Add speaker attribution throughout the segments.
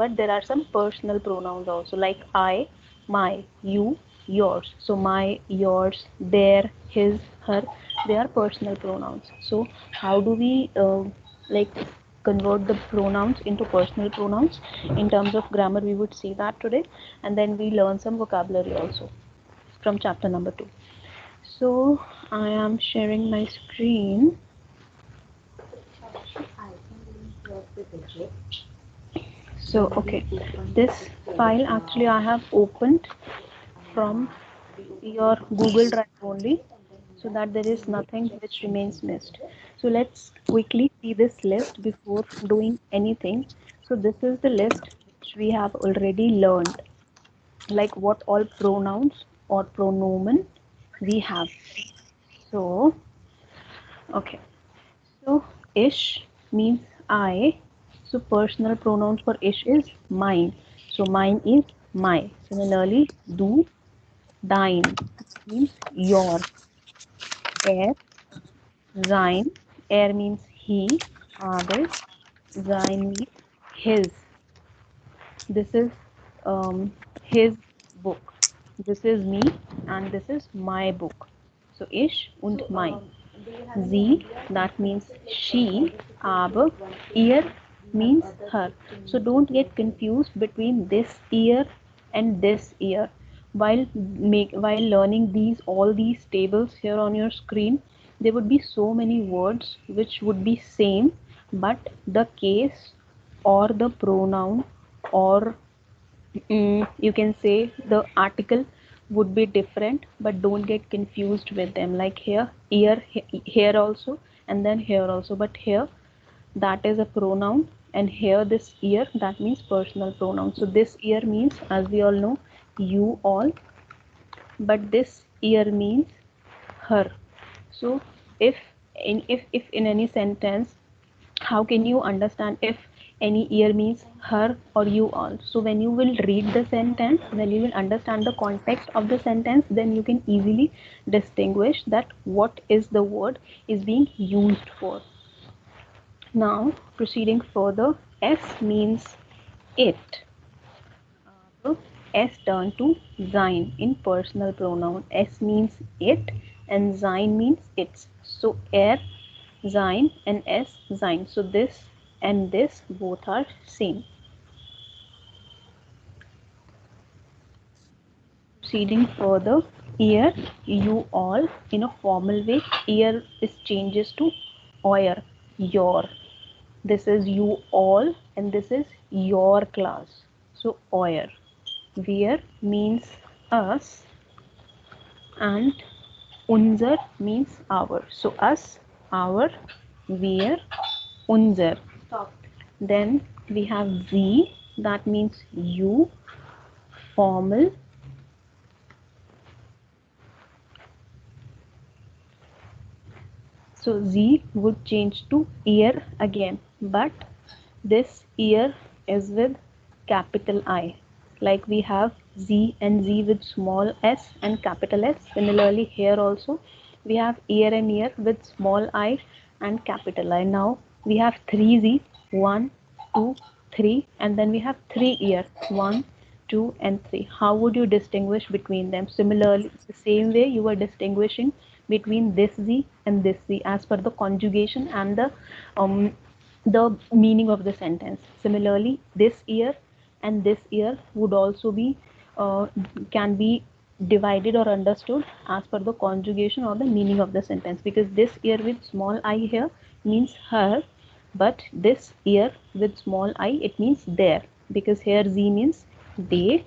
Speaker 1: but there are some personal pronouns also, like I, my, you, yours. So my, yours, their, his, her, they are personal pronouns. So how do we like convert the pronouns into personal pronouns? In terms of grammar, we would see that today, and then we learn some vocabulary also from chapter number 2. So I am sharing my screen. So okay, this file actually I have opened from your Google Drive only, so that there is nothing which remains missed. So let's quickly see this list before doing anything. So this is the list which we have already learned, like what all pronouns or pronomen we have. So okay, so ish means I. So personal pronouns for ish is mine. So mine is my. Similarly, du, thine means your. Er, sein. Er means he. Aber, sein means his. This is his book. This is me and this is my book. So ish und mein. Sie, that means she. Aber, ihr means her. So don't get confused between this ear and this ear. While learning all these tables here on your screen, there would be so many words which would be same, but the case or the pronoun or you can say the article would be different, but don't get confused with them. Like here also, and then here also. But here that is a pronoun, and here this ear, that means personal pronoun. So this ear means, as we all know, you all, but this ear means her. So if in any sentence, how can you understand if any ear means her or you all? So when you will read the sentence, when you will understand the context of the sentence, then you can easily distinguish that what is the word is being used for. Now proceeding further, s means it. So S turn to sein in personal pronoun. S means it and sein means its. So er, sein and S, sein. So this and this both are same. Proceeding further, ear, you all, in a formal way, ear is changes to euer, your. This is you all and this is your class. So euer. Wir means us and unser means our. So us, our, wir, unser. Then we have sie, that means you, formal. So sie would change to ear again, but this ear is with capital I. Like we have Z and Z with small s and capital S. Similarly, here also we have ear and ear with small I and capital I. Now we have three Z, 1, 2, 3, and then we have three ear, 1, 2, and 3. How would you distinguish between them? Similarly, the same way you are distinguishing between this Z and this Z as per the conjugation and the meaning of the sentence. Similarly, this ear and this ear would also be can be divided or understood as per the conjugation or the meaning of the sentence, because this ear with small I here means her, but this ear with small I, it means their, because here Z means they,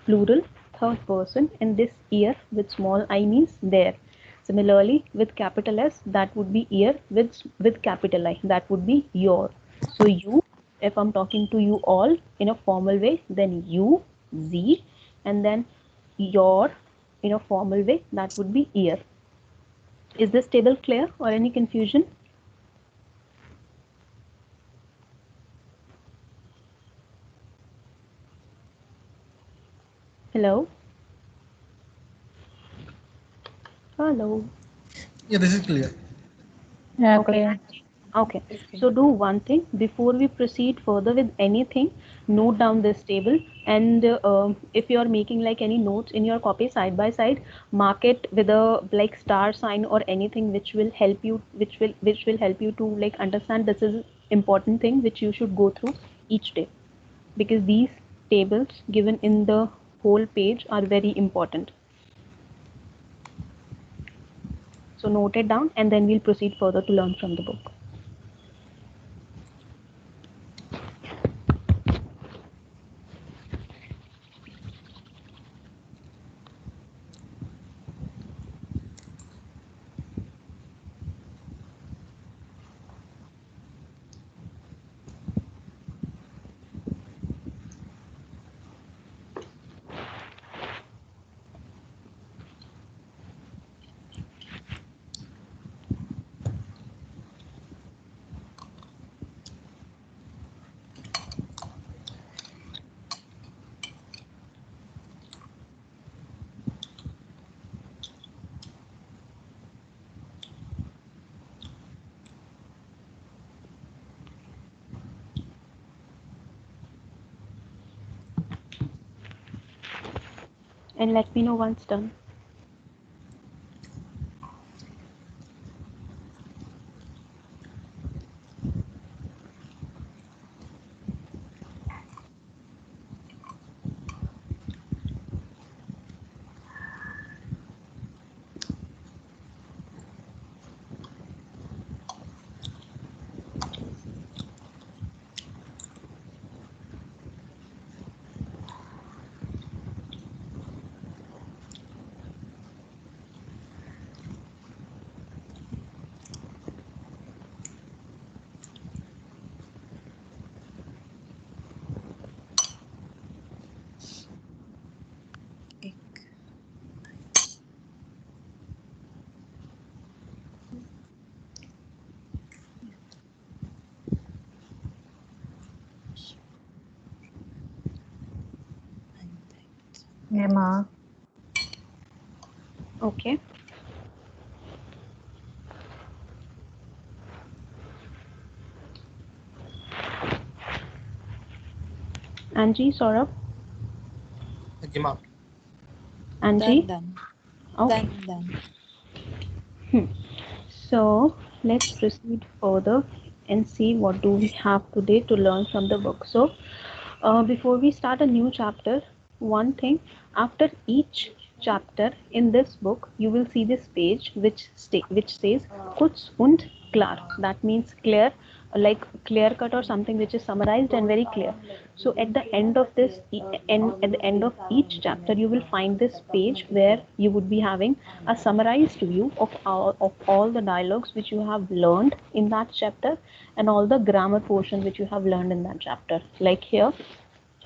Speaker 1: plural, third person, and this ear with small I means their. Similarly, with capital S, that would be ear with capital I, that would be your. So you, if I'm talking to you all in a formal way, then you, Z, and then your in a formal way, that would be ear. Is this table clear or any confusion? Hello? Hello?
Speaker 2: Yeah, this is clear.
Speaker 3: Yeah,
Speaker 1: Okay.
Speaker 3: clear.
Speaker 1: Okay, so do one thing before we proceed further with anything, note down this table, and if you are making like any notes in your copy side by side, mark it with a like star sign or anything which will help you, which will help you to like understand this is important thing which you should go through each day, because these tables given in the whole page are very important. So note it down, and then we'll proceed further to learn from the book. And let me know once done.
Speaker 2: Yeah, Ma.
Speaker 1: Okay. Angie, Saurabh,
Speaker 3: Okay, ma'am.
Speaker 1: Angie.
Speaker 4: Done.
Speaker 1: Okay.
Speaker 4: Done.
Speaker 1: Hmm. So let's proceed further and see what do we have today to learn from the book. So before we start a new chapter, one thing, after each chapter in this book, you will see this page which says kurz und klar. That means clear, like clear cut or something which is summarized and very clear. So at the end of at the end of each chapter, you will find this page where you would be having a summarized view of all the dialogues which you have learned in that chapter, and all the grammar portion which you have learned in that chapter. Like here,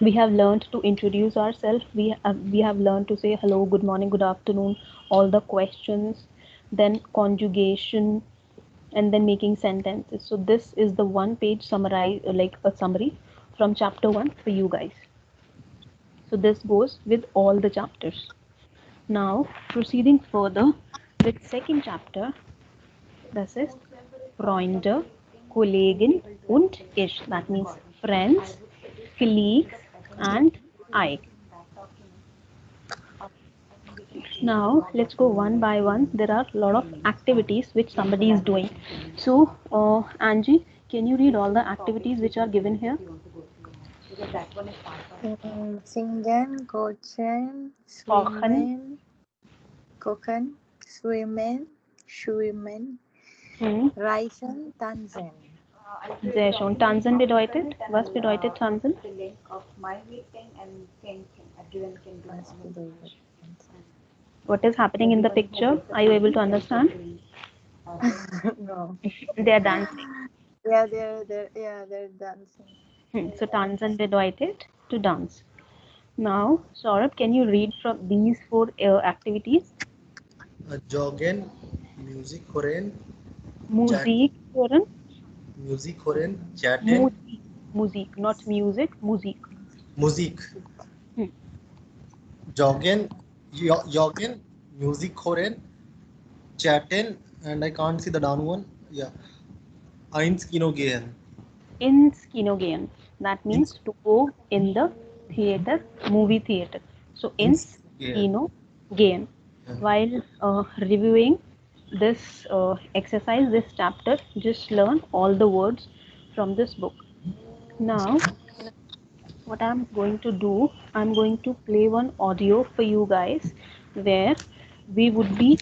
Speaker 1: we have learned to introduce ourselves. We have learned to say hello, good morning, good afternoon, all the questions, then conjugation, and then making sentences. So this is the one page summary, like a summary from chapter 1 for you guys. So this goes with all the chapters. Now proceeding further with second chapter, this is Freunde, Kollegen und ich. That means friends, colleagues, and I. Now let's go one by one. There are a lot of activities which somebody is doing. So Angie, can you read all the activities which are given here?
Speaker 4: Singen,
Speaker 1: Kochen.
Speaker 4: Schwimmen,
Speaker 1: Hm.
Speaker 4: Reisen, Tanzen.
Speaker 1: Sehr schön. Tanzen bedeutet? Was bedeutet tanzen?
Speaker 4: Was bedeutet Tanzen?
Speaker 1: What is happening in the picture? Are you able to understand?
Speaker 4: No.
Speaker 1: They are dancing.
Speaker 4: Yeah, they're dancing.
Speaker 1: So tanzen bedeutet to dance. Now, Saurabh, can you read from these four activities?
Speaker 3: Joggen, music hören, chat,
Speaker 1: Musik hören.
Speaker 3: music hören, chatten,
Speaker 1: Musik. Musik, not music. Musik.
Speaker 3: Musik.
Speaker 1: Hmm.
Speaker 3: Joggen, joggen, music hören, chatten, and I can't see the down one. Yeah. Ins Kino gehen.
Speaker 1: Ins Kino gehen. That means to go in the theater, movie theater. So ins
Speaker 3: Gehen.
Speaker 1: Kino gehen.
Speaker 3: Yeah.
Speaker 1: While reviewing this exercise, this chapter, just learn all the words from this book. Now, what I'm going to do, I'm going to play one audio for you guys where we would be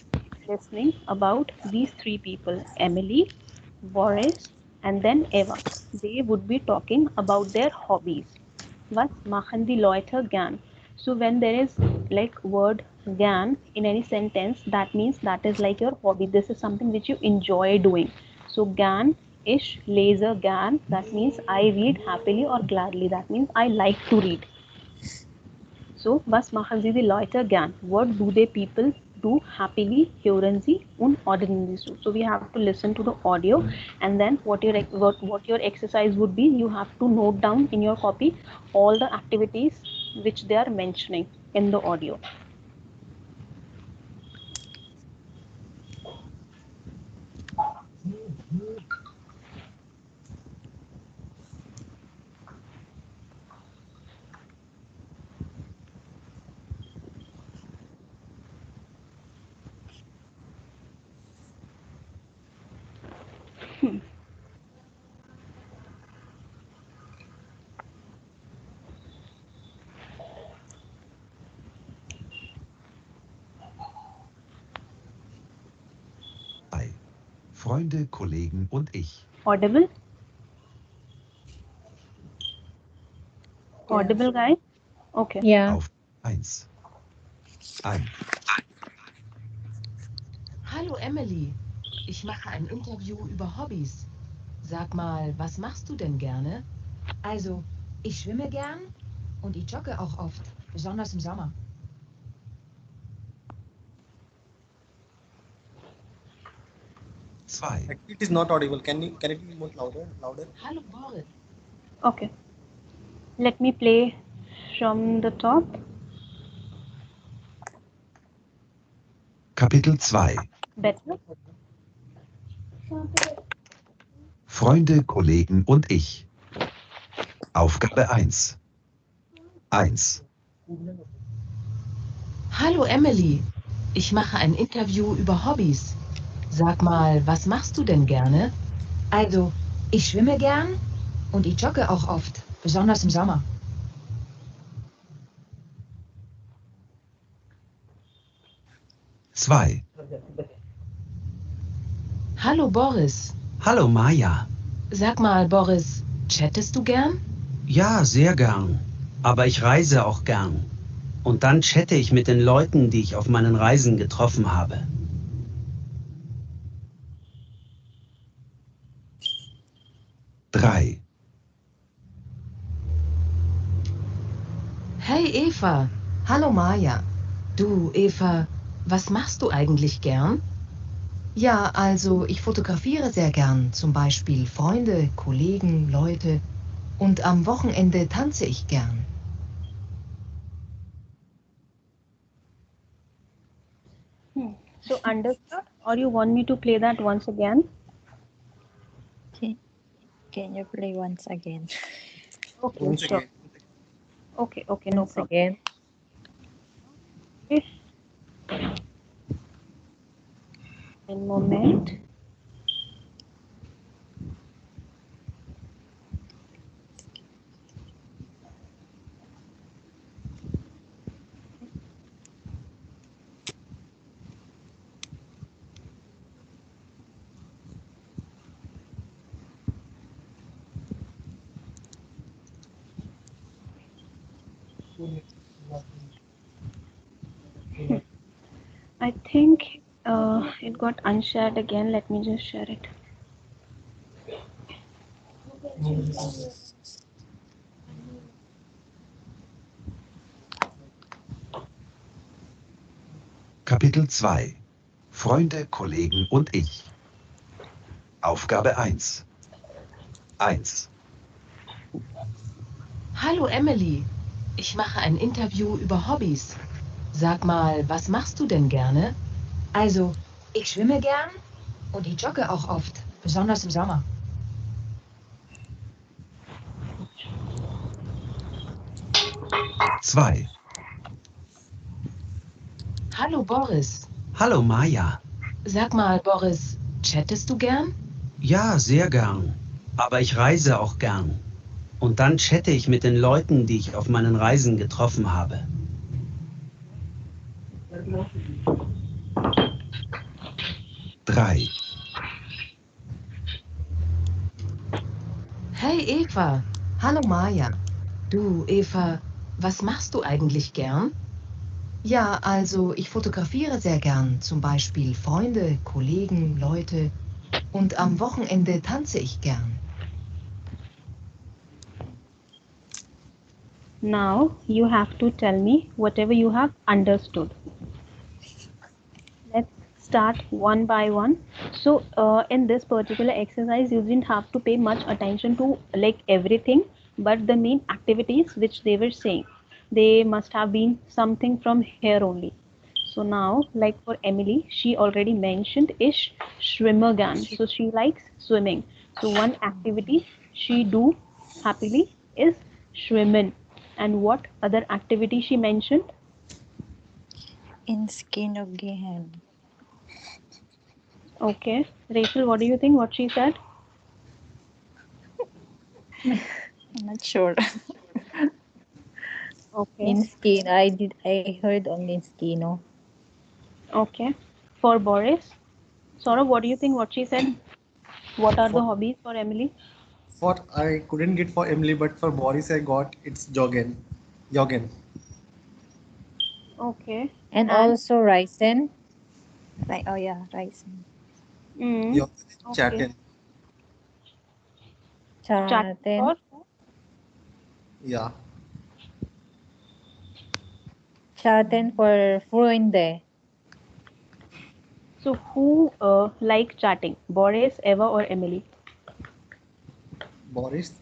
Speaker 1: listening about these three people, Emily, Boris, and then Eva. They would be talking about their hobbies. Was machen die Leute gern? So when there is like word gern in any sentence, that means that is like your hobby. This is something which you enjoy doing. So gern ish laser gern, that means I read happily or gladly. That means I like to read. So, was machen sie die Leute gern? What do they people do happily, hören sie und ordnen sie so? So we have to listen to the audio, and then what your exercise would be, you have to note down in your copy all the activities which they are mentioning in the audio.
Speaker 2: Freunde, Kollegen und ich.
Speaker 1: Audible? Audible, guys? Okay.
Speaker 4: Yeah.
Speaker 2: Auf 1. Ein.
Speaker 5: Hallo Emily, ich mache ein Interview über Hobbys. Sag mal, was machst du denn gerne?
Speaker 6: Also, ich schwimme gern und ich jogge auch oft, besonders im Sommer.
Speaker 2: 2.
Speaker 3: Actually, it is not audible. Can it be more louder?
Speaker 5: Hallo Boris.
Speaker 1: Okay. Let me play from the top.
Speaker 2: Kapitel 2.
Speaker 1: Better?
Speaker 2: Freunde, Kollegen und ich. Aufgabe 1. 1.
Speaker 5: Hallo Emily, ich mache ein Interview über Hobbys. Sag mal, was machst du denn gerne?
Speaker 6: Also, ich schwimme gern und ich jogge auch oft, besonders im Sommer.
Speaker 2: 2.
Speaker 5: Hallo Boris.
Speaker 7: Hallo Maja.
Speaker 5: Sag mal Boris, chattest du gern?
Speaker 7: Ja, sehr gern. Aber ich reise auch gern. Und dann chatte ich mit den Leuten, die ich auf meinen Reisen getroffen habe.
Speaker 2: 3.
Speaker 5: Hey Eva.
Speaker 8: Hallo Maja.
Speaker 5: Du Eva, was machst du eigentlich gern?
Speaker 8: Ja, also ich fotografiere sehr gern, zum Beispiel Freunde, Kollegen, Leute. Und am Wochenende tanze ich gern.
Speaker 1: So understood? Or you want me to play that once again?
Speaker 4: Can you play once again?
Speaker 1: Okay,
Speaker 3: Once
Speaker 1: sure.
Speaker 3: again.
Speaker 1: Okay, no
Speaker 4: Once
Speaker 1: problem.
Speaker 4: again.
Speaker 1: Okay. One moment. I think it got unshared again. Let me just share it.
Speaker 2: Kapitel 2. Freunde, Kollegen und ich. Aufgabe 1. 1.
Speaker 5: Hallo Emily, ich mache ein Interview über Hobbys. Sag mal, was machst du denn gerne?
Speaker 6: Also, ich schwimme gern und ich jogge auch oft, besonders im Sommer.
Speaker 2: 2.
Speaker 5: Hallo Boris.
Speaker 7: Hallo Maja.
Speaker 5: Sag mal, Boris, chattest du gern?
Speaker 7: Ja, sehr gern. Aber ich reise auch gern. Und dann chatte ich mit den Leuten, die ich auf meinen Reisen getroffen habe.
Speaker 2: 3.
Speaker 5: Hey Eva.
Speaker 8: Hallo Maja.
Speaker 5: Du, Eva, was machst du eigentlich gern?
Speaker 8: Ja, also ich fotografiere sehr gern, zum Beispiel Freunde, Kollegen, Leute. Und am Wochenende tanze ich gern.
Speaker 1: Now you have to tell me whatever you have understood. Let's start one by one. So in this particular exercise, you didn't have to pay much attention to like everything, but the main activities which they were saying, they must have been something from here only. So now, like for Emily, she already mentioned is Schwimmergan. So she likes swimming. So one activity she do happily is schwimmen. And what other activity she mentioned?
Speaker 4: In skin again.
Speaker 1: Okay. Rachel, what do you think what she said?
Speaker 4: I'm not sure.
Speaker 1: Okay.
Speaker 4: In skin, I heard only in skino.
Speaker 1: Okay. For Boris, Saurabh, what do you think what she said? What are the
Speaker 3: For,
Speaker 1: hobbies for Emily?
Speaker 3: for I couldn't get for Emily, but for Boris I got it's Jogen. Jogen.
Speaker 1: Okay.
Speaker 4: And
Speaker 1: And
Speaker 4: also Ryzen. Like, oh yeah, Ryzen.
Speaker 1: mm,
Speaker 3: Jogen is
Speaker 1: okay.
Speaker 3: Chatten.
Speaker 1: Chatting
Speaker 4: Chatten.
Speaker 1: for
Speaker 3: Yeah.
Speaker 4: Chatten for Freunde.
Speaker 1: so who like chatting? Boris, Eva, or Emily?
Speaker 3: Boris.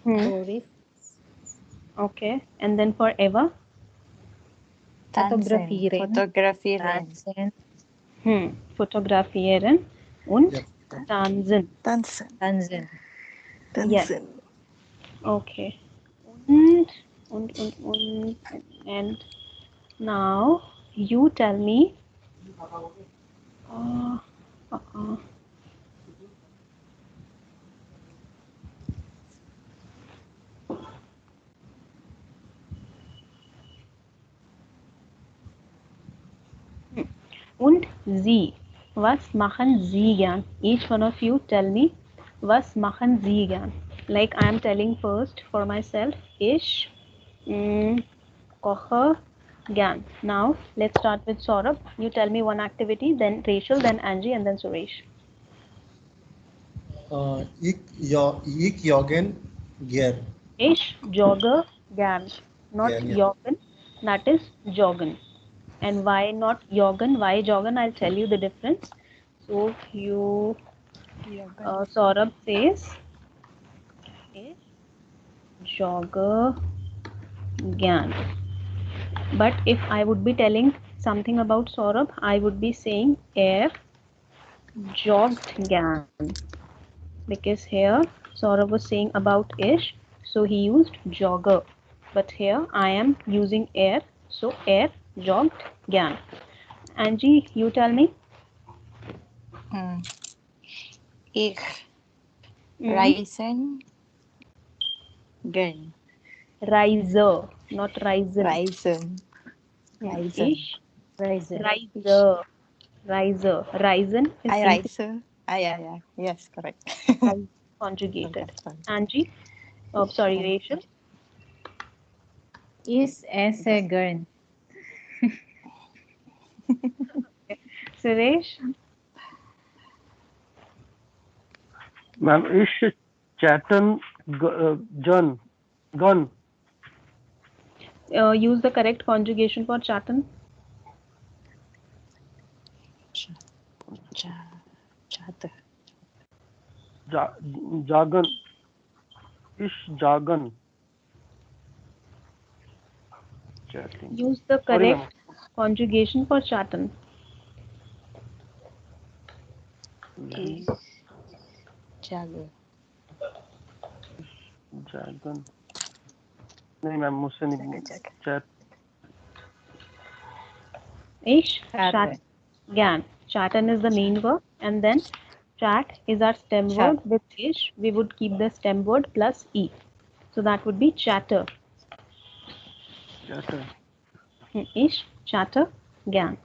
Speaker 1: Hmm.
Speaker 4: Boris.
Speaker 1: Okay. And then for Eva?
Speaker 4: Fotografieren.
Speaker 9: Fotografieren.
Speaker 4: Tanzen.
Speaker 1: Fotografieren und
Speaker 3: Yeah.
Speaker 1: tanzen.
Speaker 9: Tanzen.
Speaker 4: Tanzen.
Speaker 1: Yes.
Speaker 9: Tanzen.
Speaker 1: Okay. Und. And now you tell me. Uh, uh, uh. Und Sie. Was machen Sie gern? Each one of you tell me, was machen Sie gern? Like I am telling first for myself, ich koche gern. Now let's start with Saurabh. You tell me one activity, then Rachel, then Angie, and then Suresh.
Speaker 3: Ich Jogen Gear.
Speaker 1: Ich jogge gern, not
Speaker 3: Gear, yeah.
Speaker 1: joggen. That is joggen. And why not joggen? Why joggen? I'll tell you the difference. So you, Saurabh says, ich jogge gern. But if I would be telling something about Saurabh, I would be saying jogged gern. Because here Saurabh was saying about ish, so he used jogger. But here I am using so jogged gern. Angie, you tell me.
Speaker 9: Ich
Speaker 1: Mm.
Speaker 9: reisen gern.
Speaker 1: Riser, not risen.
Speaker 9: Reisen. Reisen.
Speaker 1: Ish,
Speaker 4: Ryzen.
Speaker 1: riser, riser. Risen is
Speaker 9: I
Speaker 1: singular,
Speaker 9: reise. Yeah. Yes, correct.
Speaker 1: conjugated.
Speaker 9: Sorry.
Speaker 1: Angie, oh sorry, Rachel.
Speaker 4: Is esse gern.
Speaker 1: Suresh,
Speaker 10: Ma'am, is Chatham gun?
Speaker 1: use the correct conjugation for Chatan.
Speaker 9: Chat.
Speaker 10: Jagan. Is Jagan. Chatting.
Speaker 1: Use the
Speaker 10: Sorry, ma'am.
Speaker 1: correct conjugation for Chatan.
Speaker 9: Ich jagge.
Speaker 10: Jagan. नहीं ma'am मुझसे नहीं chat
Speaker 1: Ish,
Speaker 9: Chatter.
Speaker 1: chat, Gyan. Chatan is the main verb, and then chat is our stem
Speaker 9: Chat.
Speaker 1: word. With ish, we would keep the stem word plus e. So that would be chatter.
Speaker 10: chatter.
Speaker 1: Ish, chatter, Gyan.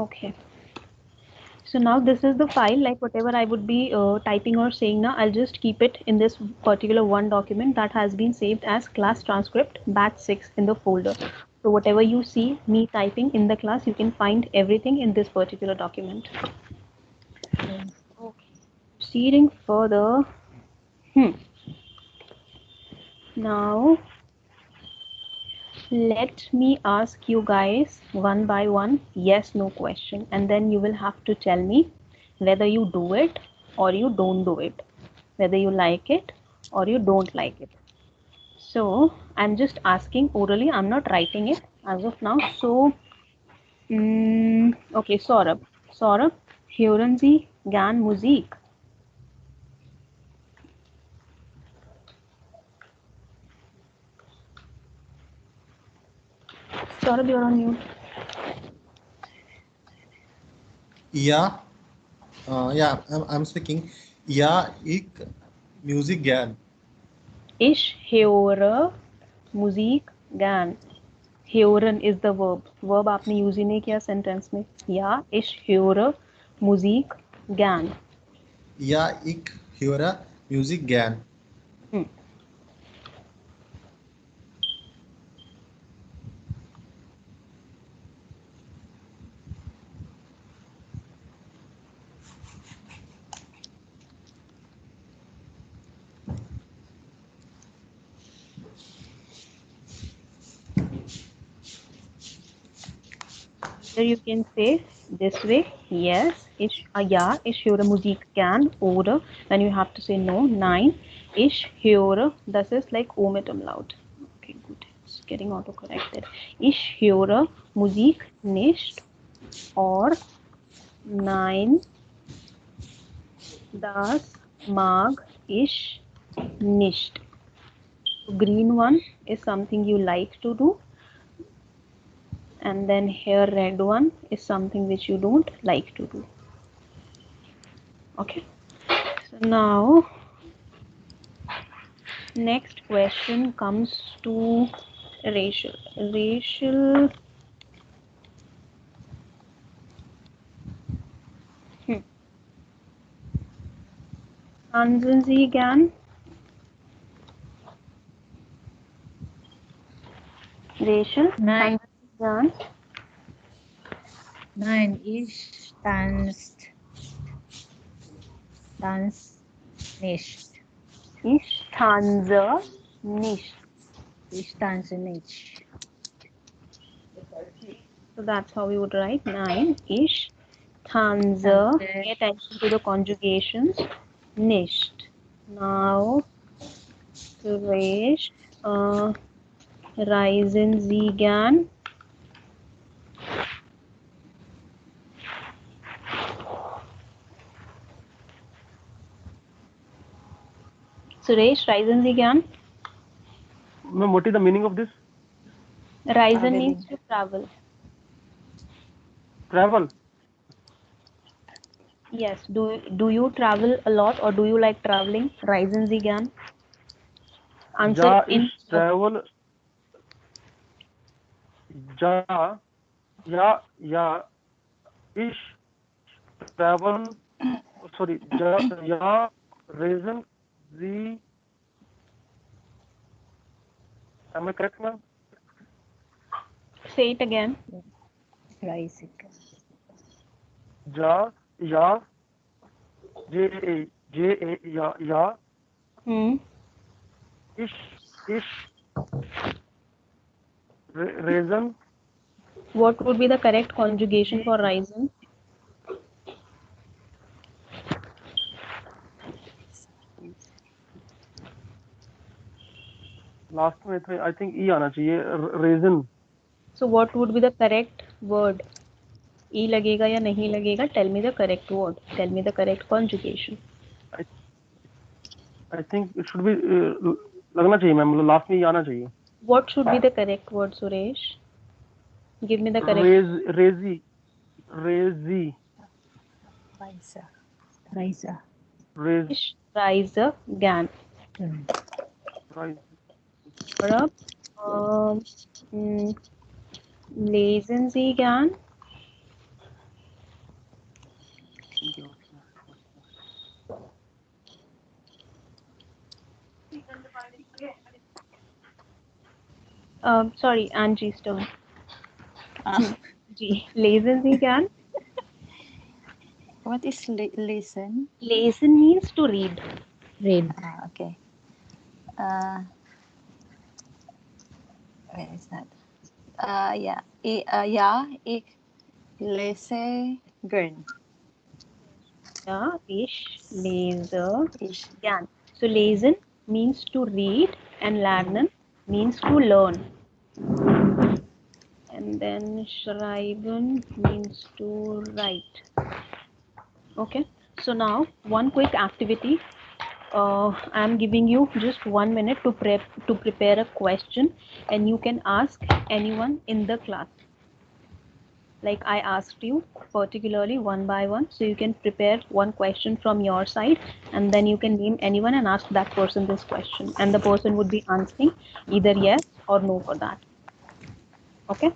Speaker 1: Okay. So now this is the file, like whatever I would be typing or saying now, I'll just keep it in this particular one document that has been saved as class transcript batch 6 in the folder. So whatever you see me typing in the class, you can find everything in this particular document. Okay. Proceeding further. Now let me ask you guys one by one yes no question, and then you will have to tell me whether you do it or you don't do it, whether you like it or you don't like it. So I'm just asking orally, I'm not writing it as of now. So okay, Saurabh, hören Sie gern Musik? Saurabh, you're on mute.
Speaker 3: Yeah, yeah, I'm speaking. Yeah, ich music gern.
Speaker 1: Ich höre Musik gern. Hören is the verb. Verb आपने use ही नहीं किया sentence में. Ja, ich höre Musik gern.
Speaker 3: Ja, ich höre Musik gern.
Speaker 1: Here you can say this way, yes, ja, ich höre Musik gern, oder when you have to say no, nein, ich höre, das ist like O mit Umlaut. Okay, good, it's getting autocorrected. Ich höre Musik nicht, or nein, das mag ich nicht. So green one is something you like to do, and then here red one is something which you don't like to do. Okay, so now next question comes to Rachel. Tanzen Sie gern? Rachel,
Speaker 9: Nein.
Speaker 1: tanzen Sie gern?
Speaker 9: Nein, ich tanzt nicht.
Speaker 1: Ich tanze nicht.
Speaker 9: Ich tanze nicht.
Speaker 1: So that's how we would write. Nein, ich tanze. Pay attention to the conjugations. Nicht. Now, Suresh, reisen Sie gern? Suresh, reisen Sie gern?
Speaker 10: Ma'am, what is the meaning of this?
Speaker 1: Reisen means to travel.
Speaker 10: Travel.
Speaker 1: Yes. Do you travel a lot, or do you like traveling? Reisen Sie gern? Answer
Speaker 10: Ja,
Speaker 1: in
Speaker 10: ich travel. Ja, ja, ich travel. Sorry, ja, reason, Sie. Am I correct, ma'am?
Speaker 1: Say it again.
Speaker 9: Reise.
Speaker 10: Ja, ja, ja. Ich, reason.
Speaker 1: What would be the correct conjugation for reisen?
Speaker 10: Last में I think E आना चाहिए. Reason.
Speaker 1: So what would be the correct word? E लगेगा या नहीं लगेगा? Tell me the correct word. Tell me the correct conjugation.
Speaker 10: I think it should be लगना चाहिए ma'am, मतलब लास्ट में ये आना चाहिए.
Speaker 1: What should be the correct word, Suresh? Give me the correct.
Speaker 10: Razy.
Speaker 9: Raisa. Raisa.
Speaker 1: Reise gern. Or lesen Sie gern? Sorry, Angie's turn. G. Lesen Sie gern?
Speaker 4: What is listen?
Speaker 1: Lesen means to read.
Speaker 9: Read.
Speaker 4: Okay. Where is that? Yeah. Ja, ich lese gern.
Speaker 1: Ja, ich lese gern. So lesen means to read and lernen means to learn. And then schreiben means to write. Okay. So now one quick activity. I'm giving you just 1 minute to prepare a question, and you can ask anyone in the class. Like I asked you particularly one by one, so you can prepare one question from your side, and then you can name anyone and ask that person this question, and the person would be answering either yes or no for that. Okay.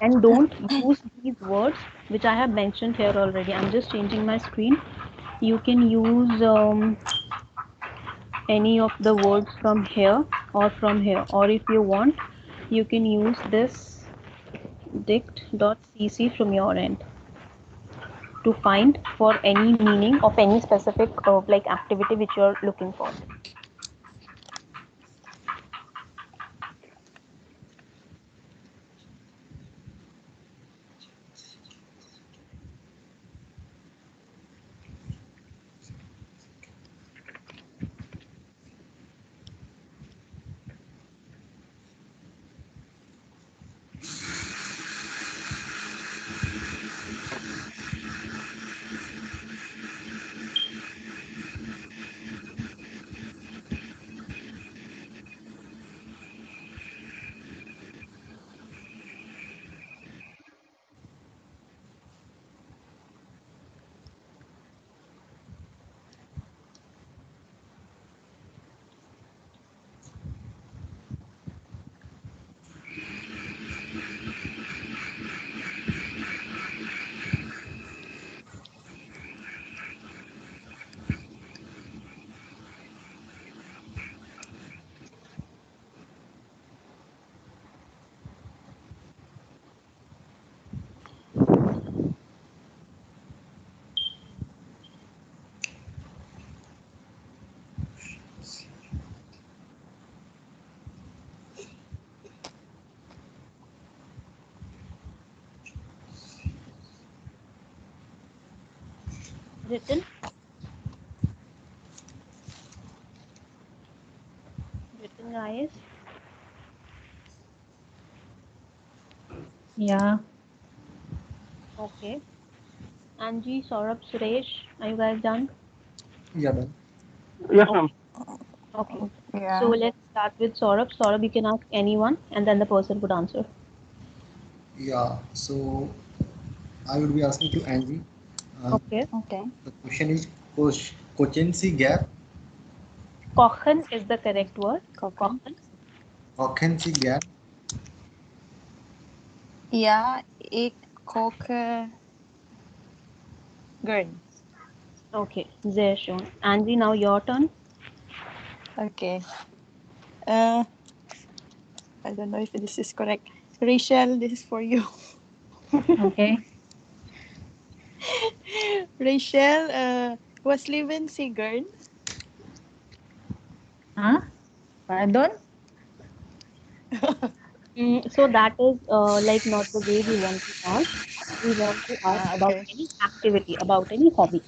Speaker 1: And don't use these words which I have mentioned here already. I'm just changing my screen. You can use any of the words from here or from here, or if you want you can use this dict.cc from your end to find for any meaning of any specific like activity which you're looking for. Written guys?
Speaker 9: Yeah.
Speaker 1: Okay. Angie, Saurabh, Suresh, are you guys done?
Speaker 3: Yeah, done.
Speaker 10: Yes, ma'am.
Speaker 1: Okay.
Speaker 4: Yeah.
Speaker 1: So let's start with Saurabh. Saurabh, you can ask anyone and then the person would answer.
Speaker 3: Yeah, so I would be asking to Angie.
Speaker 1: Okay.
Speaker 4: Okay.
Speaker 3: The question is Cochency gap.
Speaker 1: Kochen is the correct word.
Speaker 4: Kochen.
Speaker 3: Cochency gap.
Speaker 4: Ja, ik koke gern.
Speaker 1: Okay, sehr schön. Angie, now your turn.
Speaker 4: Okay. I don't know if this is correct. Rachel, this is for you.
Speaker 9: Okay.
Speaker 4: Rachel, was living Sigurd?
Speaker 9: Huh? Pardon?
Speaker 1: So that is like not the way we want to ask. We want to ask about
Speaker 4: Okay.
Speaker 1: any activity, about any hobby.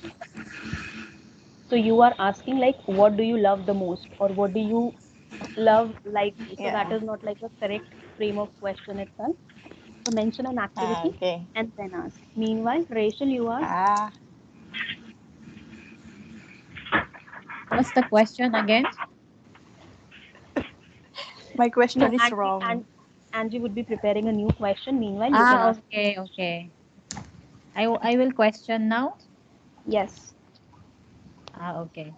Speaker 1: So you are asking like, what do you love the most, or what do you love like? So that
Speaker 4: Yeah.
Speaker 1: is not like a correct frame of question itself. So mention an activity
Speaker 4: Okay.
Speaker 1: and then ask. Meanwhile, Rachel, you ask.
Speaker 9: What's the question again?
Speaker 4: My question
Speaker 1: No,
Speaker 4: is wrong.
Speaker 1: Angie would be preparing a new question. Meanwhile, you can ask.
Speaker 9: Okay, okay. I will question now.
Speaker 1: Yes.
Speaker 9: Okay.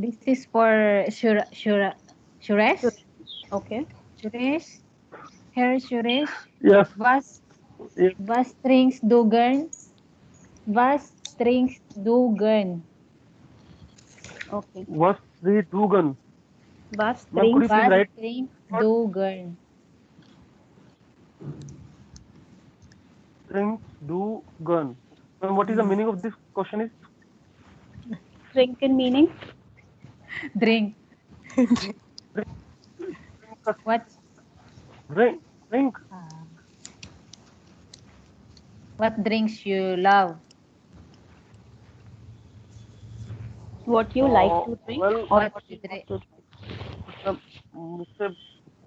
Speaker 9: This is for Suresh.
Speaker 1: Okay.
Speaker 9: Suresh. Herr Suresh.
Speaker 10: Yes.
Speaker 9: Was trinkst du gern? Was trinkst du gern?
Speaker 1: Okay.
Speaker 10: Was the Dugan?
Speaker 1: Was
Speaker 10: Ma'am, could you please write?
Speaker 9: trinkst du gern?
Speaker 10: Drink, do, gun. Ma'am, what is the meaning of this question? Is
Speaker 1: Drink in meaning?
Speaker 9: Drink. What?
Speaker 10: Drink.
Speaker 9: What drinks you love?
Speaker 1: What you like to drink,
Speaker 10: Well,
Speaker 1: or what you want to drink?
Speaker 10: मुझसे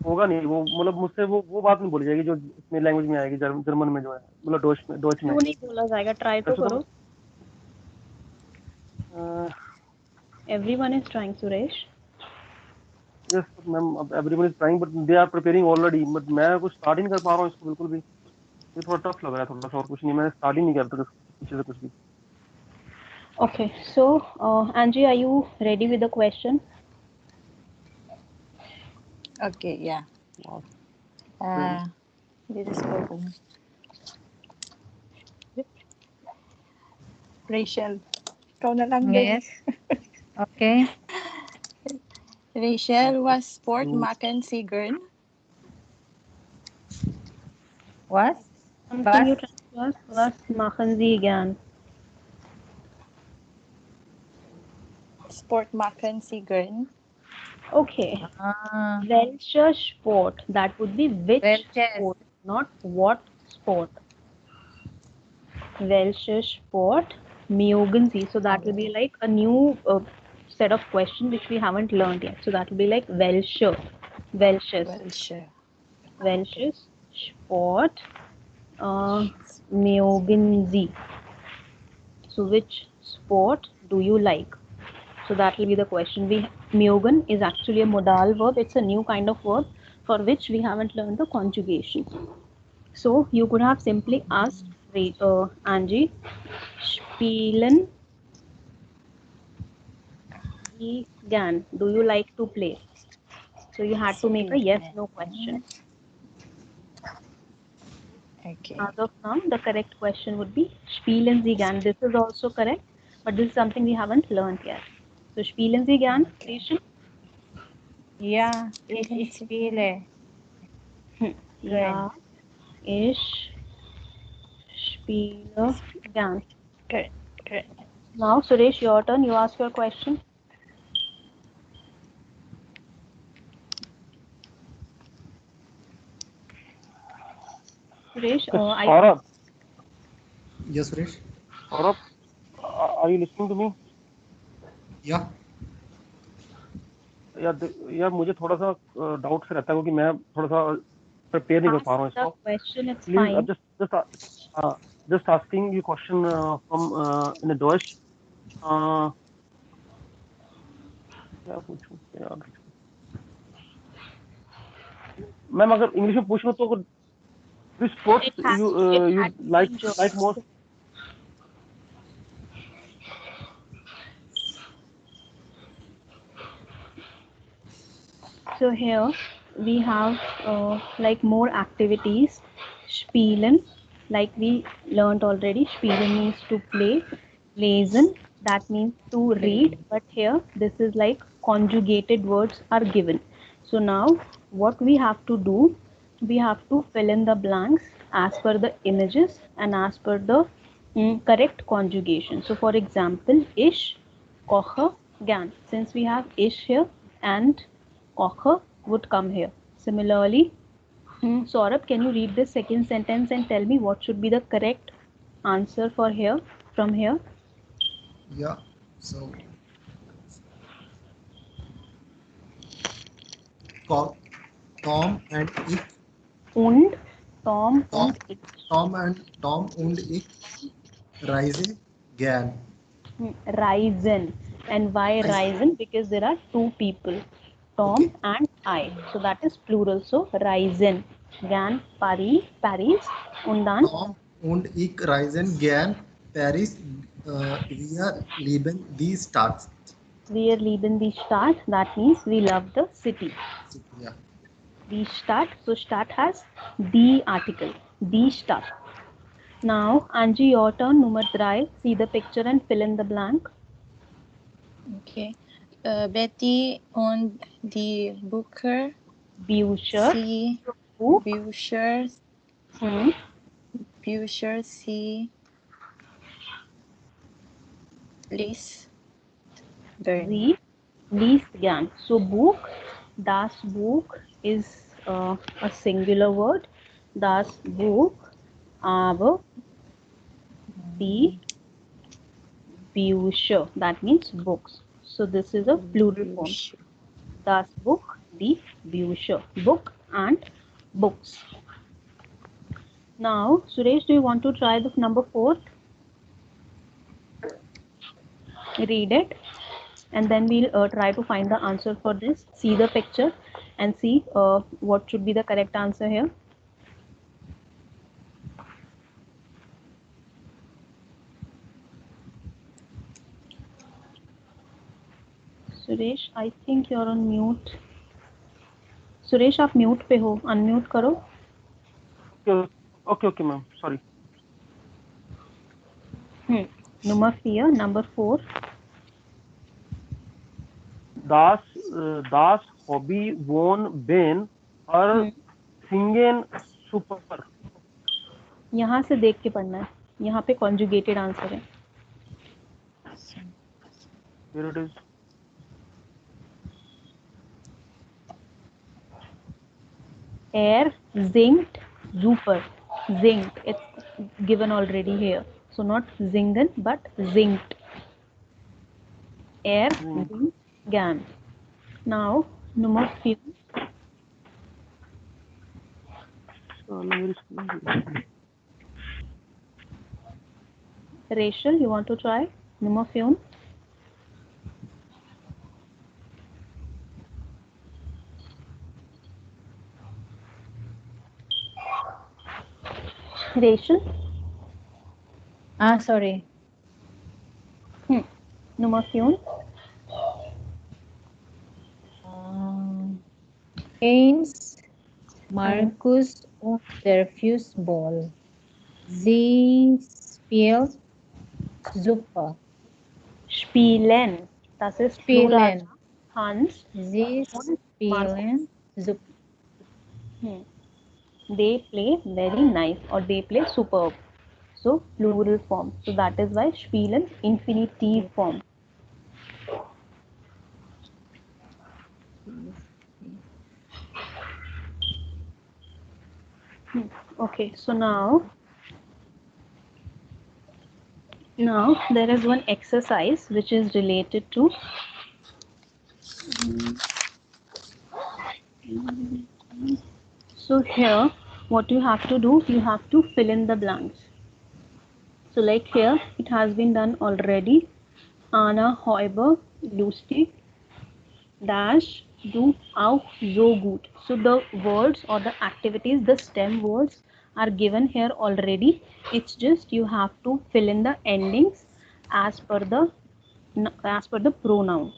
Speaker 10: होगा नहीं वो, मतलब मुझसे वो बात नहीं बोली जाएगी जो इसमें लैंग्वेज में आएगी, जर्मन में जो है, मतलब डॉच में
Speaker 1: क्यों नहीं बोला जाएगा? ट्राई तो करो. Everyone is trying, Suresh.
Speaker 10: Yes, ma'am. Everyone is trying, but they are preparing already. But मैं कुछ स्टार्ट ही नहीं कर पा रहा हूँ इसको बिल्कुल भी. ये थोड़ा टफ लग रहा है थोड़ा सा, और कुछ नहीं, मैंने स्टार्ट ही नहीं करता पीछे से कुछ भी.
Speaker 1: Okay, so Angie, are you ready with the question?
Speaker 4: Okay, yeah. This is for Rachel. Ikaw na lang,
Speaker 9: Yes. Okay.
Speaker 4: Rachel, was Sport Mackenzie Gern?
Speaker 9: Was?
Speaker 1: Something you try to ask? Was machen Sie gern?
Speaker 4: Sport Mackenzie Gern.
Speaker 1: Okay. Welcher Sport? That would be which sport, not what sport. Welcher Sport mögen Sie? So that will be like a new set of questions which we haven't learned yet. So that will be like welcher. Welcher Sport mögen Sie? So which sport do you like? So that will be the question. Mögen is actually a modal verb. It's a new kind of verb for which we haven't learned the conjugation. So you could have simply asked Angie, spielen Sie gern? Do you like to play? So you had to make a yes/no question.
Speaker 4: Okay.
Speaker 1: As of now, the correct question would be spielen Sie gern. This is also correct, but this is something we haven't learned yet. So spielen Sie gern, Rachel?
Speaker 9: Ja, ich spiele.
Speaker 1: Ja, ich spiele gern.
Speaker 4: Correct.
Speaker 1: Now, Suresh, your turn. You ask your question. Suresh,
Speaker 10: Saurabh.
Speaker 3: Yes, Suresh.
Speaker 10: Saurabh, are you listening to me?
Speaker 3: Yeah.
Speaker 10: यार मुझे थोड़ा सा doubt से रहता है क्योंकि मैं थोड़ा सा प्रिपेयर नहीं कर पा रहा हूँ इसको.
Speaker 1: Question, it's
Speaker 10: Please,
Speaker 1: fine.
Speaker 10: just asking you question from in a Deutsch. क्या पूछूं यार? मैम अगर इंग्लिश में पूछूं तो which sports you like most?
Speaker 1: So here we have like more activities. Spielen, like we learned already. Spielen means to play. Lesen, that means to read. But here this is like conjugated words are given. So now what we have to do, we have to fill in the blanks as per the images and as per the correct conjugation. So for example, ich koche gern. Since we have ich here and koche would come here. Similarly, Saurabh, can you read this second sentence and tell me what should be the correct answer for here, from here?
Speaker 3: Yeah. So Co- Tom and ich,
Speaker 1: Und, Tom
Speaker 3: Tom,
Speaker 1: und ich.
Speaker 3: Tom und ich reise gern.
Speaker 1: Reisen. And why Reisen? Because there are two people, Tom
Speaker 3: Okay.
Speaker 1: and I. So that is plural. So Reisen. Gern Paris. Und dann
Speaker 3: Tom und ich reisen gern Paris. Wir lieben die Stadt.
Speaker 1: wir lieben die Stadt. That means we love the city.
Speaker 3: Yeah.
Speaker 1: Die Stadt. So Stadt has the article. Die Stadt. Now, Angie, your turn. Nummer 3. See the picture and fill in the blank.
Speaker 4: Okay. Betty und die Bücher.
Speaker 1: Bücher.
Speaker 4: Sie.
Speaker 1: Buch.
Speaker 4: Bücher.
Speaker 1: Hmm.
Speaker 4: Bücher. Sie. Lies.
Speaker 1: Sie liest gern. So Buch, das Buch is a singular word. Das Buch, aber die Bücher, that means books. So this is a plural form. Das Buch, die Bücher, book and books. Now, Suresh, do you want to try the number 4? Read it. And then we'll try to find the answer for this. See the picture and see what should be the correct answer here. Suresh, I think you're on mute. Suresh, आप mute पे हो, unmute करो.
Speaker 10: Okay, ma'am. Sorry.
Speaker 1: Nummer 4, number 4.
Speaker 10: Das Hobby von Ben और singen super.
Speaker 1: यहाँ से देख के पढ़ना है. यहाँ पे conjugated answer है.
Speaker 10: Here it is.
Speaker 1: Er singt super. Singt. It's given already here. So not singen but singt. Er singt gern. Now, number 5. Rachel, you want to try? Nummer 5. Rachel?
Speaker 9: Sorry.
Speaker 1: Nummer 5.
Speaker 9: Heinz, Markus und der Fußball. Sie spielt super.
Speaker 1: Spielen. Das ist Plural. Hans.
Speaker 9: Sie spielen super.
Speaker 1: They play very nice or they play superb. So plural form. So that is why spielen infinitive form. Okay, so now there is one exercise which is related to so here what you have to do, you have to fill in the blanks. So like here it has been done already. Anna Heuber lustig dash du auch so gut. So the words or the activities, the stem words are given here already. It's just you have to fill in the endings as per the pronoun.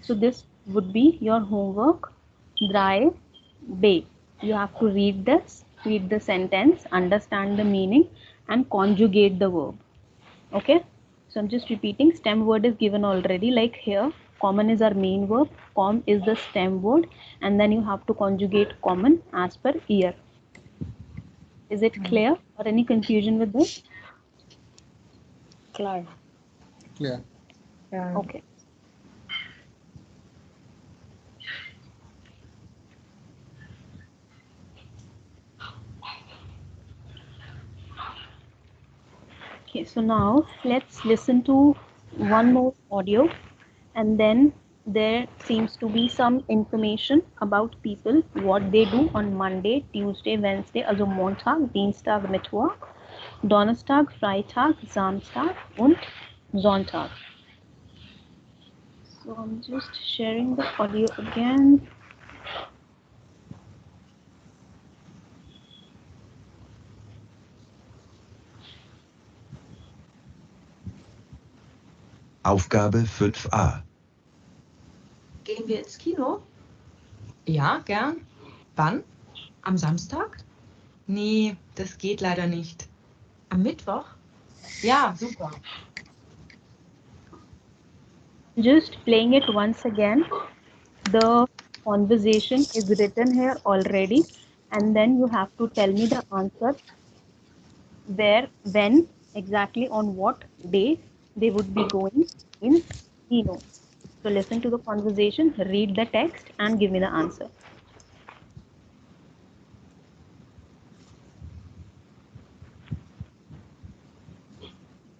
Speaker 1: So this would be your homework. 3b. You have to read the sentence, understand the meaning and conjugate the verb. Okay, so I'm just repeating. Stem word is given already, like here common is our main verb, com is the stem word, and then you have to conjugate common as per year. Is it clear or any confusion with this?
Speaker 4: Clear.
Speaker 1: Okay. Okay, so now let's listen to one more audio, and then there seems to be some information about people, what they do on Monday, Tuesday, Wednesday, also Montag, Dienstag, Mittwoch, Donnerstag, Freitag, Samstag und Sonntag. So I'm just sharing the audio again.
Speaker 2: Aufgabe 5a.
Speaker 6: Gehen wir ins Kino?
Speaker 8: Ja, gern. Wann?
Speaker 6: Am Samstag?
Speaker 8: Nee, das geht leider nicht.
Speaker 6: Am Mittwoch?
Speaker 8: Ja, super.
Speaker 1: Just playing it once again. The conversation is written here already, and then you have to tell me the answer, where, when, exactly on what day they would be going in kino. So listen to the conversation, read the text, and give me the answer.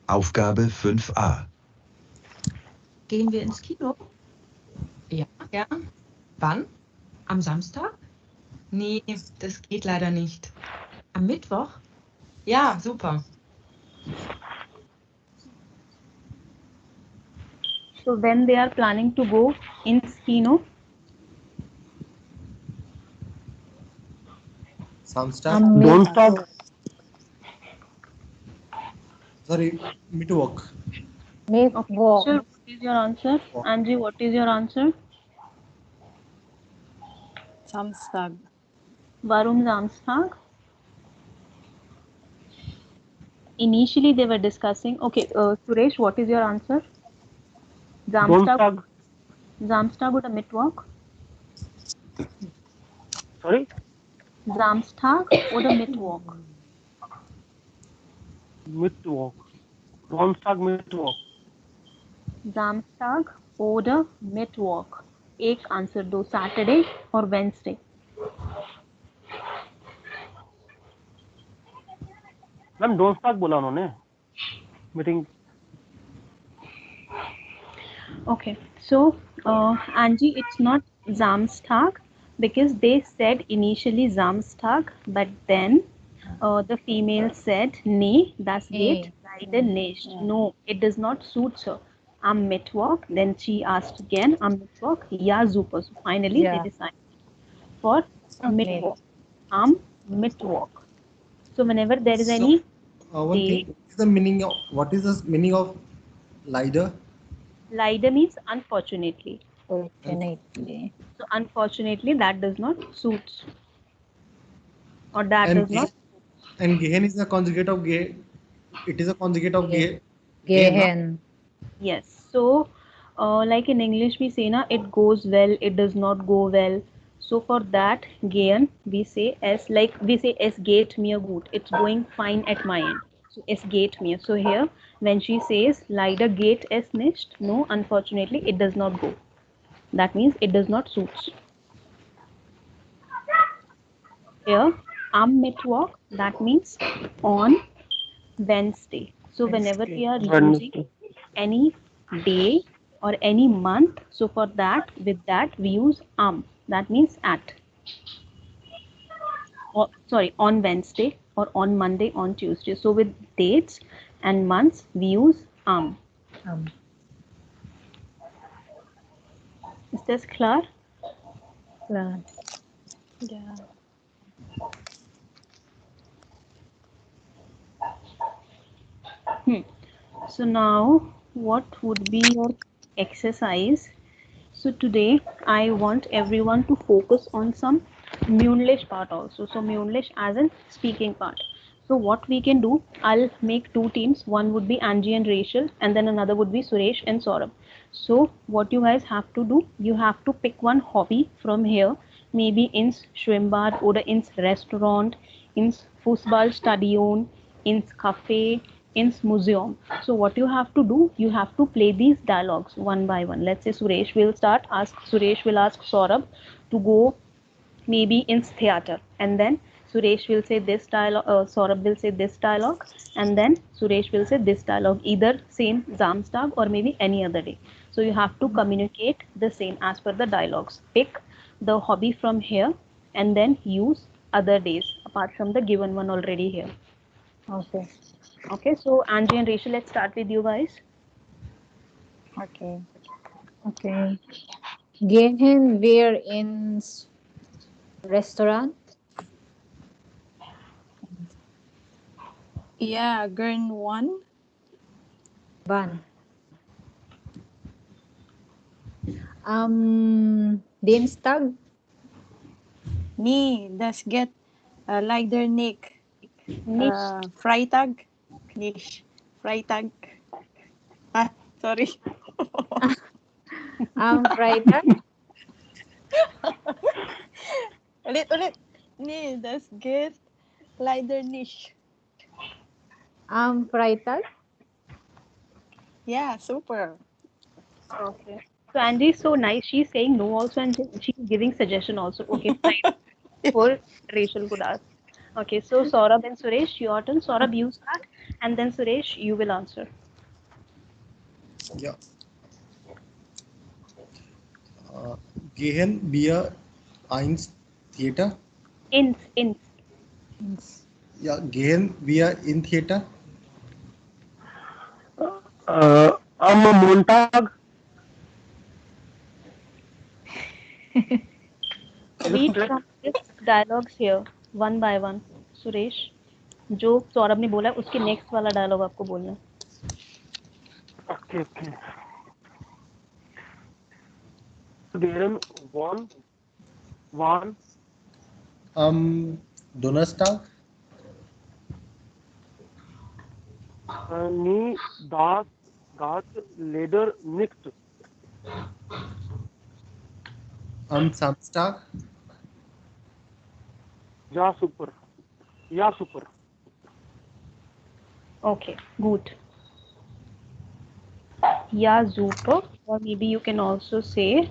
Speaker 2: Aufgabe 5a.
Speaker 6: Gehen wir ins Kino?
Speaker 8: Ja, gern. Wann?
Speaker 6: Am Samstag?
Speaker 8: Nee, das geht leider nicht.
Speaker 6: Am Mittwoch?
Speaker 8: Ja, super.
Speaker 1: So when they are planning to go in kino,
Speaker 3: Samstag.
Speaker 10: Donnerstag.
Speaker 3: Sorry, Mittwoch.
Speaker 1: okay. Sure, what is your answer? Angie, what is your answer?
Speaker 11: Samstag.
Speaker 1: Warum Samstag? Initially they were discussing. Okay, Suresh, what is your answer?
Speaker 10: Donnerstag.
Speaker 1: Samstag oder Mittwoch?
Speaker 10: Sorry?
Speaker 1: Samstag oder Mittwoch?
Speaker 10: Mittwoch. Donnerstag, Mittwoch.
Speaker 1: Samstag oder Mittwoch? एक answer दो, Saturday और Wednesday.
Speaker 10: Ma'am donnerstag बोला उन्होंने meeting.
Speaker 1: Okay, so Angie, it's not Samstag because they said initially Samstag, but then the female said, nee, das geht leider nicht. No, it does not suit her. Am Mittwoch, then she asked again, am Mittwoch, ja, super. So finally they decided for Mittwoch. Am Mittwoch. So whenever there is any
Speaker 3: One
Speaker 1: day,
Speaker 3: thing, what is the meaning of leider?
Speaker 1: leider means unfortunately.
Speaker 11: Fortunately.
Speaker 1: So unfortunately, that does not suit, or that does not.
Speaker 3: And gehen is a conjugate of gay. It is a conjugate of gay.
Speaker 11: Gehen.
Speaker 1: Yes. So, like in English, we say na, it goes well, it does not go well. So for that, gehen, we say es geht mir gut. It's going fine at my end. So es geht mir. So here, when she says leider geht es nicht, no, unfortunately, it does not go. That means it does not suit. Here, am Mittwoch, that means on Wednesday. So whenever we are using any day or any month, so for that, with that we use that means at. Or, sorry, on Wednesday or on Monday, on Tuesday. So with dates and months we use Is this clear?
Speaker 11: Klar. Yeah.
Speaker 1: So now what would be your exercise? So today I want everyone to focus on some Mündlich part also. So Mündlich as in speaking part. So what we can do, I'll make two teams. One would be Angie and Rachel, and then another would be Suresh and Saurabh. So what you guys have to do, you have to pick one hobby from here, maybe ins Schwimmbad or ins Restaurant, ins Fußballstadion, ins Café, ins Museum. So what you have to do, you have to play these dialogues one by one. Let's say Suresh will Suresh will ask Saurabh to go maybe in theater, and then Suresh will say this dialogue, Saurabh will say this dialogue, and then Suresh will say this dialogue, either same Samstag or maybe any other day. So you have to communicate the same as per the dialogues. Pick the hobby from here and then use other days apart from the given one already here.
Speaker 11: Okay.
Speaker 1: Okay, so Angie and Rachel, let's start with you guys.
Speaker 11: Okay. Okay. Gehen wir ins Restaurant?
Speaker 12: Ja, gern one.
Speaker 11: Wann? Am Dienstag?
Speaker 12: Nee, das geht leider nicht.
Speaker 1: Nicht.
Speaker 12: Freitag? Nicht. Freitag. Ah, sorry.
Speaker 11: Am Freitag?
Speaker 12: Ulit. Nee, das geht leider nicht.
Speaker 11: Am Freitag?
Speaker 12: Yeah, super.
Speaker 1: Okay. So Angie is so nice. She's saying no also, and she's giving suggestion also. Okay, fine. For Rachel could ask. Okay, so Saurabh and Suresh, your turn. Saurabh, you start, and then Suresh, you will answer.
Speaker 3: Yeah. Gehen wir ins Theater?
Speaker 1: Ins.
Speaker 3: Ja, gehen wir in Theater?
Speaker 10: Am Montag.
Speaker 1: Read from this dialogues here, one by one. Suresh, जो सौरभ ने बोला है उसके next वाला dialogue आपको बोलना है.
Speaker 10: Okay. So Darren, one.
Speaker 3: Donnerstag?
Speaker 10: Nee, das leider nicht.
Speaker 3: Am Samstag?
Speaker 10: Ja, super.
Speaker 1: Okay, gut. Ja, super. Or maybe you can also say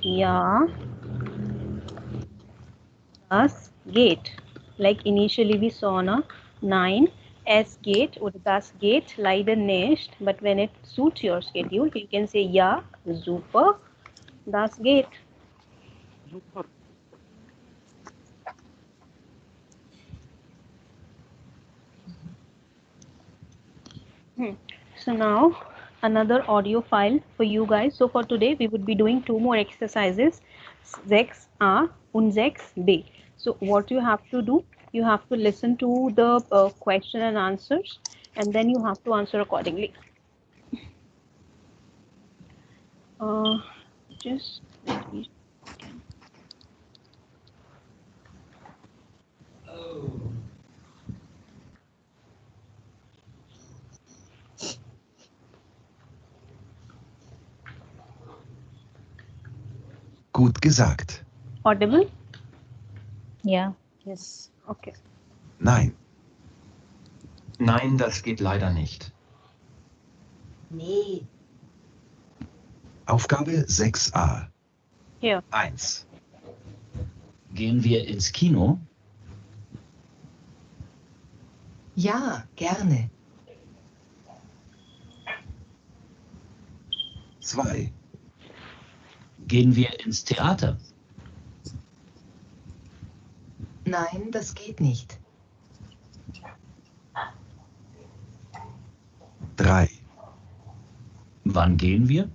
Speaker 1: ja, das geht. Like initially we saw na 9. Es geht or das geht leider nicht. But when it suits your schedule, you can say ja, super, das geht.
Speaker 10: Super.
Speaker 1: So now another audio file for you guys. So for today we would be doing 2 more exercises, 6a und 6b. So what you have to do, you have to listen to the question and answers, and then you have to answer accordingly. Just let me again.
Speaker 2: Gut gesagt.
Speaker 1: Audible?
Speaker 11: Ja.
Speaker 12: Yes.
Speaker 1: Okay.
Speaker 2: Nein.
Speaker 13: Nein, das geht leider nicht.
Speaker 5: Nee.
Speaker 2: Aufgabe 6a.
Speaker 1: Here.
Speaker 2: 1.
Speaker 13: Gehen wir ins Kino?
Speaker 8: Ja, gerne.
Speaker 2: 2.
Speaker 13: Gehen wir ins Theater?
Speaker 8: Nein, das geht nicht.
Speaker 2: 3.
Speaker 13: Wann gehen wir?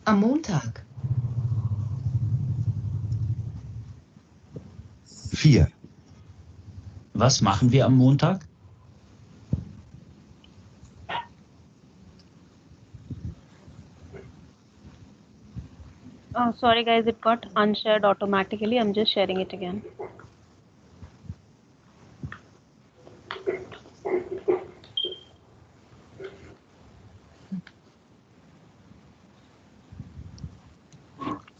Speaker 8: Am Montag.
Speaker 2: 4.
Speaker 13: Was machen wir am Montag?
Speaker 1: Oh, sorry guys, it got unshared automatically. I'm just sharing it again.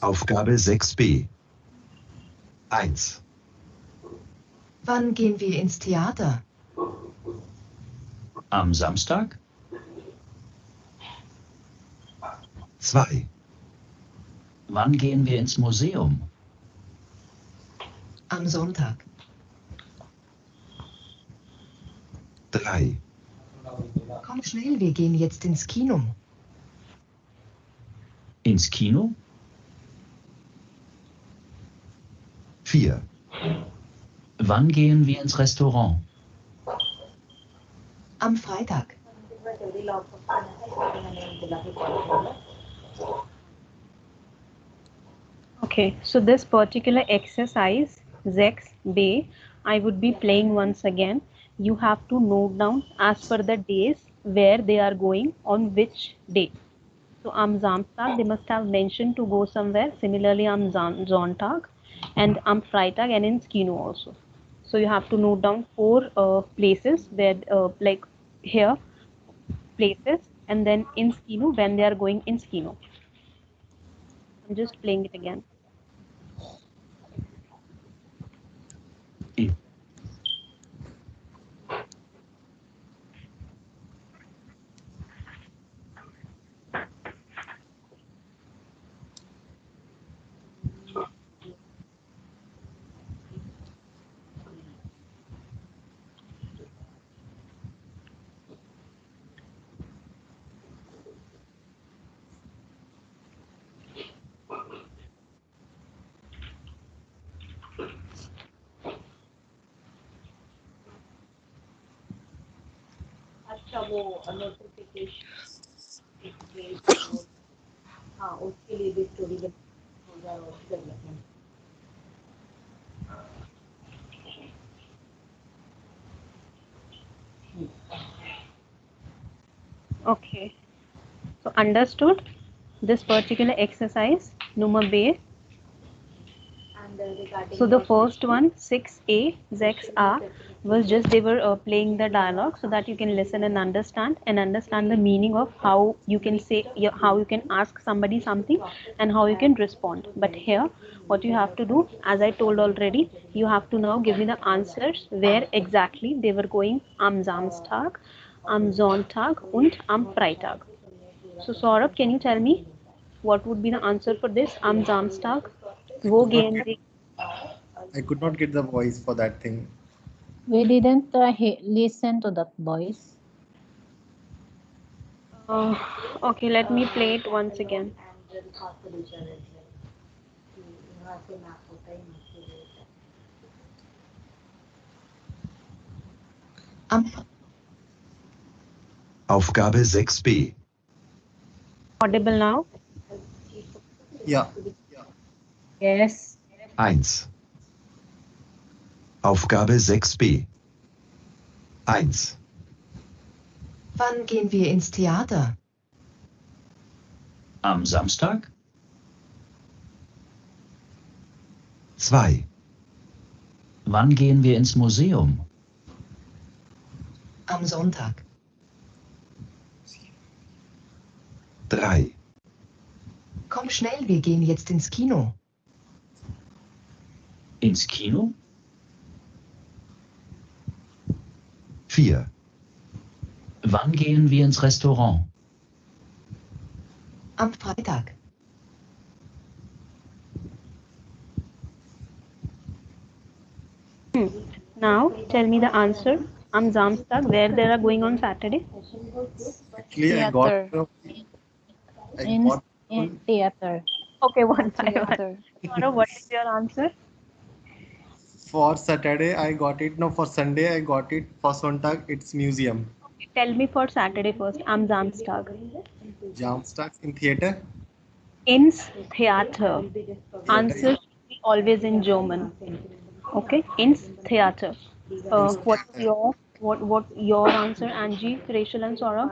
Speaker 2: Aufgabe 6b. 1.
Speaker 8: Wann gehen wir ins Theater?
Speaker 13: Am Samstag?
Speaker 2: 2.
Speaker 13: Wann gehen wir ins Museum?
Speaker 8: Am Sonntag.
Speaker 2: 3,
Speaker 8: Komm schnell, wir gehen jetzt ins Kino.
Speaker 14: Ins Kino?
Speaker 2: 4,
Speaker 14: Wann gehen wir ins Restaurant?
Speaker 8: Am Freitag.
Speaker 1: Okay, so this particular exercise, 6b, I would be playing once again. You have to note down as per the days where they are going on which day. So am Samstag, they must have mentioned to go somewhere. Similarly, am Sonntag and am Freitag and in Kino also. So you have to note down 4 places where, like here, places, and then in Kino when they are going in Kino. I'm just playing it again.
Speaker 15: अच्छा वो notification हाँ उसके लिए भी story development
Speaker 1: Okay, so understood this particular exercise, number B.
Speaker 15: and regarding
Speaker 1: So the first one, 6A, 6A, was just they were playing the dialogue so that you can listen and understand the meaning of how you can say, how you can ask somebody something and how you can respond. But here, what you have to do, as I told already, you have to now give me the answers where exactly they were going am Samstag, am Sonntag und am Freitag. So Saurabh, can you tell me what would be the answer for this? Am Samstag, wo gehen Sie?
Speaker 3: I could not get the voice for that thing.
Speaker 11: We didn't listen to that voice.
Speaker 1: Okay, let me play it once again.
Speaker 2: Aufgabe 6b.
Speaker 1: Audible now?
Speaker 3: Yeah.
Speaker 11: Yes.
Speaker 2: 1. Aufgabe 6b. 1,
Speaker 8: Wann gehen wir ins Theater?
Speaker 14: Am Samstag?
Speaker 2: 2,
Speaker 14: Wann gehen wir ins Museum?
Speaker 8: Am Sonntag.
Speaker 2: 3,
Speaker 8: Komm schnell, wir gehen jetzt ins Kino.
Speaker 14: Ins Kino?
Speaker 2: 4,
Speaker 14: Wann gehen wir ins Restaurant?
Speaker 8: Am Freitag.
Speaker 1: Now tell me the answer. Am Samstag, where they are going on Saturday?
Speaker 3: Actually, I got
Speaker 11: In theater.
Speaker 1: Okay, one by one. Saurabh, what is your answer?
Speaker 3: for Saturday I got it. No, for Sunday I got it. For Sonntag it's museum.
Speaker 1: Okay, tell me for Saturday first. Am Samstag.
Speaker 3: Samstag in theater.
Speaker 1: Ins Theater. Answer should be always in German. Okay, ins Theater. What your answer, Angie, Rachel, and Saurabh?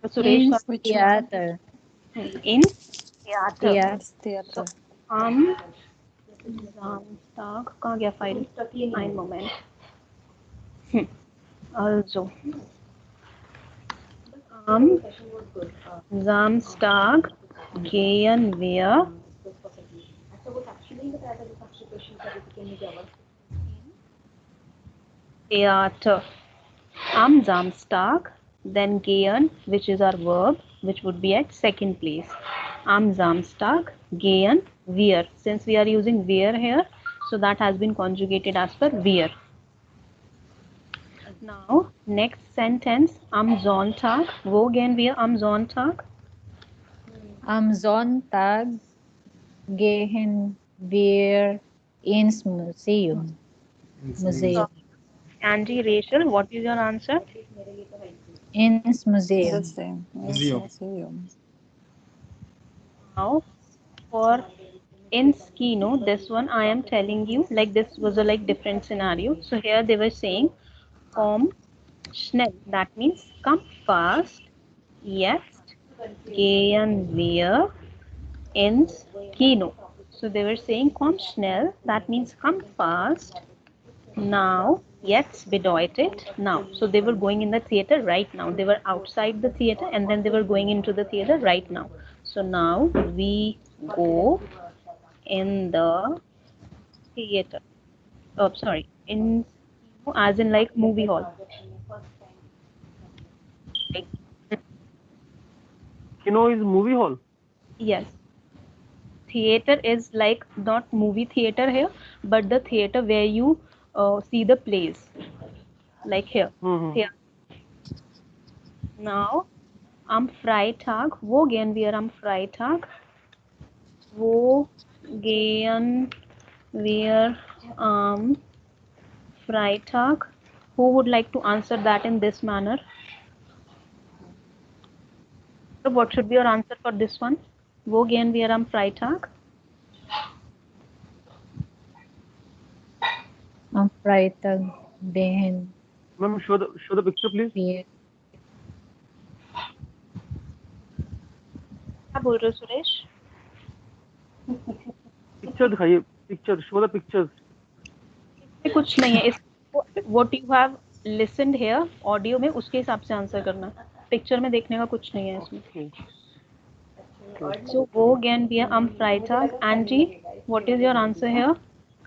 Speaker 1: Suresh,
Speaker 11: In
Speaker 1: sorry.
Speaker 11: theater.
Speaker 1: In theater.
Speaker 11: Yes.
Speaker 12: Theater.
Speaker 1: Am Samstag. कहाँ गया file? Ein Moment. Also. Am Samstag gehen wir Theater. Am Samstag, then gehen, which is our verb, which would be at second place. Am Samstag gehen wir. Since we are using wir here, So that has been conjugated as per wir. Now, next sentence, am Sonntag. Wo gehen wir am Sonntag?
Speaker 9: Am Sonntag gehen wir ins Museum. Museum.
Speaker 1: Angie, Rachel, what is your answer?
Speaker 9: Ins Museum.
Speaker 3: Museum.
Speaker 1: Now, for ins Kino, this one I am telling you, like this was a like different scenario. So here they were saying, komm schnell. That means come fast. Jetzt gehen wir ins Kino. So they were saying, komm schnell. That means come fast. Now, jetzt bedeutet now. So they were going in the theater right now. They were outside the theater and then they were going into the theater right now. So now we go in the theater. Oh, sorry. In as in like movie hall.
Speaker 10: Kino is movie hall.
Speaker 1: Yes. Theater is like not movie theater here, but the theater where you see the plays. Like here. Here. Now, am Freitag. Wo gehen wir am Freitag? Wo gehen wir am Freitag? Who would like to answer that in this manner? So what should be your answer for this one? Wo gehen wir am Freitag?
Speaker 9: Am Freitag gehen
Speaker 10: Ma'am, show the picture, please.
Speaker 9: wir.
Speaker 1: क्या बोल रहे हो Suresh?
Speaker 10: Picture दिखाइए. Picture. Show the pictures.
Speaker 1: इसमें कुछ नहीं है. इस what you have listened here audio में उसके हिसाब से आंसर करना. पिक्चर में देखने का कुछ नहीं है इसमें. So wo gehen wir am Freitag? Angie, what is your answer here?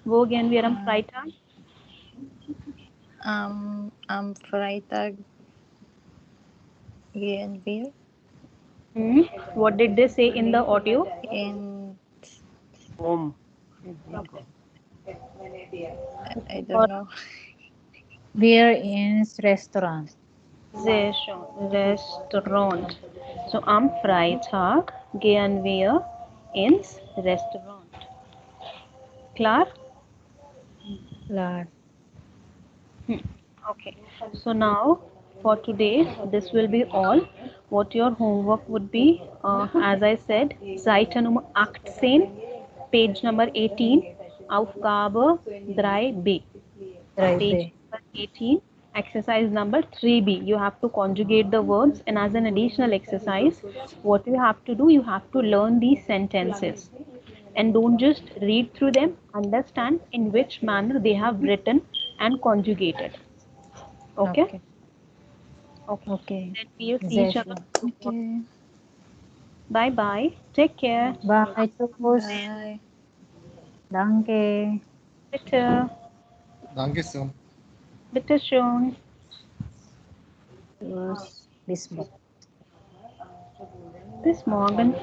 Speaker 1: Wo gehen wir am Freitag?
Speaker 12: Am Freitag gehen wir
Speaker 1: What did they say in the audio?
Speaker 12: in
Speaker 10: Home.
Speaker 12: I don't know.
Speaker 9: Wir ins Restaurant.
Speaker 1: Sehr schön. Restaurant. So am Freitag gehen wir ins Restaurant. Klar?
Speaker 9: Klar.
Speaker 1: Okay. So now for today, this will be all. What your homework would be, as I said, Seite Nummer 18, page number 18, Aufgabe 3b.
Speaker 9: 3b.
Speaker 1: Page number 18, exercise number 3b. You have to conjugate the verbs, and as an additional exercise, what you have to do, you have to learn these sentences. And don't just read through them, understand in which manner they have written and conjugated. Okay?
Speaker 9: Okay.
Speaker 1: Then we'll see
Speaker 9: Sehr
Speaker 1: each other.
Speaker 9: schön.
Speaker 12: Okay.
Speaker 1: Bye bye. Take care.
Speaker 9: Bye, tschüss.
Speaker 12: Bye.
Speaker 9: Danke.
Speaker 1: Bitte.
Speaker 3: Danke schön.
Speaker 1: Bitte schön.
Speaker 9: Tschüss. Bis morgen.
Speaker 1: Bis morgen.